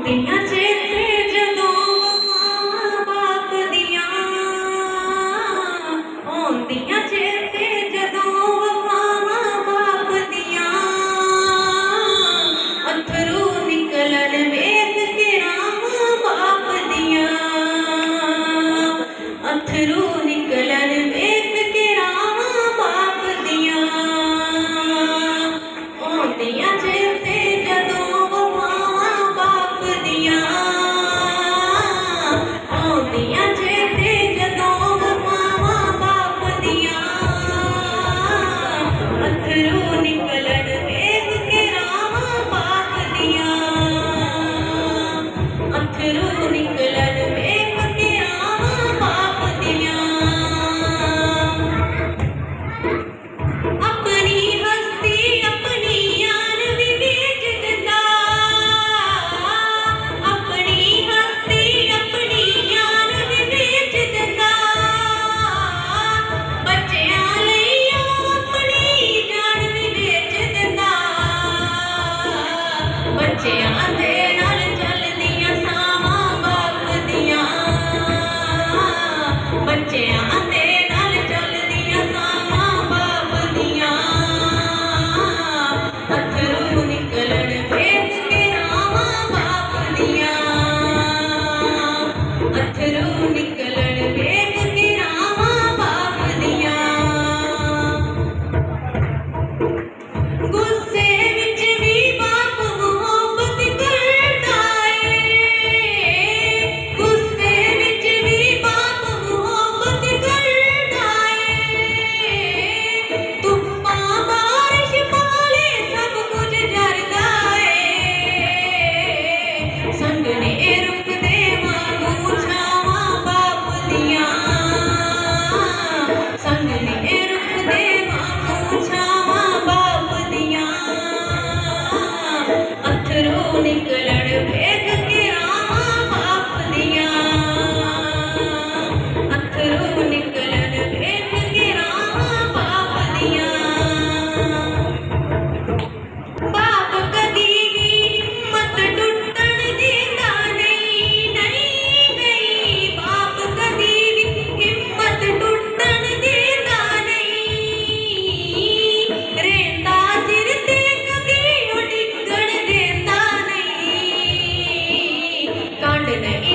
ਆਉਂਦੀਆਂ ਚੇਤੇ ਜਦੋਂ ਮਾਂ ਬਾਪ ਦੀਆਂ, ਆਉਂਦੀਆਂ ਚੇਤੇ ਜਦੋਂ ਮਾਂ ਬਾਪ ਦੀਆਂ, ਅੱਥਰੂ ਨਿਕਲਣ ਵੇਖ ਕੇ ਮਾਂ ਬਾਪ ਦੀਆਂ, ਅੱਥਰੂ ਨਿਕਲਣ ਵੇਖ ਕੇ ਮਾਂ ਬਾਪ ਦੀਆਂ, ਆਉਂਦੀਆਂ ਚੇਤੇ ਜਦੋਂ ਮਾਂ ਬਾਪ ਦੀਆਂ, ਆਉਂਦੀਆਂ ਚੇਤੇ ਜਦੋਂ ਮਾਂ ਬਾਪ ਦੀਆਂ, ਅੱਥਰੂ ਨਿਕਲਣ ਵੇਖ ਕੇ ਮਾਂ ਬਾਪ ਦੀਆਂ, ਅੱਥਰੂ ਨਿਕਲਣ ਵੇਖ ਕੇ ਮਾਂ ਬਾਪ ਦੀਆਂ। ਆਪਣੀ ਹਸਤੀ ਆਪਣੀ ਜਾਨ ਵੀ ਵੇਚ ਦਿੰਦਾ, ਆਪਣੀ ਹਸਤੀ ਆਪਣੀ ਜਾਨ ਵੀ ਵੇਚ ਦਿੰਦਾ, ਬੱਚਿਆਂ ਲਈ ਉਹ ਆਪਣੀ ਜਾਨ ਵੀ ਵੇਚ ਦਿੰਦਾ, ਬੱਚਿਆਂ ਦੇ ਨਾਲ ਚੱਲਦੀਆਂ ਸਾਵਾਂ ਬਾਪ ਦੀਆਂ, ਬੱਚਿਆਂ ਦੇ ਨਾਲ ਚੱਲਦੀਆਂ ਸਾਵਾਂ ਬਾਪ ਦੀਆਂ, ਅੱਥਰੂ ਨਿਕਲਣ ਵੇਖ ਕੇ ਮਾਂ ਬਾਪ ਦੀਆਂ, ਅੱਥਰੂ ਨਿਕਲਣ ਵੇਖ ਕੇ ਮਾਂ ਬਾਪ ਦੀਆਂ। ਗੁੱਸੇ ਵਿੱਚ ਵੀ ਬਾਪ ਮੁਹੱਬਤ ਕਰਦਾ ਏ, ਗੁੱਸੇ ਵਿੱਚ ਵੀ ਬਾਪ ਮੁਹੱਬਤ ਕਰਦਾ ਏ, ਧੁੱਪਾਂ ਬਾਰਿਸ਼ ਪਾਲੇ ਸਭ ਕੁਝ ਜਰਦਾ ਏ, ਸੰਘਣੇ ਰੁੱਖ ਦੇ ਵਾਂਗੂ ਛਾਵਾਂ ਬਾਪ ਦੀਆਂ, ਸੰਘਣੇ ਰੁੱਖ ਦੇ ਵਾਂਗੂ ਛਾਵਾਂ ਬਾਪ ਦੀਆਂ, ਅੱਥਰੂ ਨਿਕਲਣ ਵੇਖ ਕੇ ਮਾਂ ਬਾਪ ਦੀਆਂ, ਅੱਥਰੂ ਨਿਕਲਣ ਵੇਖ ਕੇ ਮਾਂ ਬਾਪ ਦੀਆਂ। ਬਾਪ ਕਦੀ ਵੀ ਹਿੰਮਤ ਟੁੱਟਣ ਦਿੰਦਾ ਨਹੀਂ, ਨਹੀਂ ਨਹੀਂ, ਬਾਪ ਕਦੀ ਵੀ ਹਿੰਮਤ ਟੁੱਟਣ ਦਿੰਦਾ ਨਹੀਂ, ਰਹਿੰਦਾ ਸਿਰ ਤੇ ਕਦੀ ਉਹ ਡਿੱਗਣ ਦਿੰਦਾ ਨਹੀਂ, ਕੰਡ ਨਹੀਂ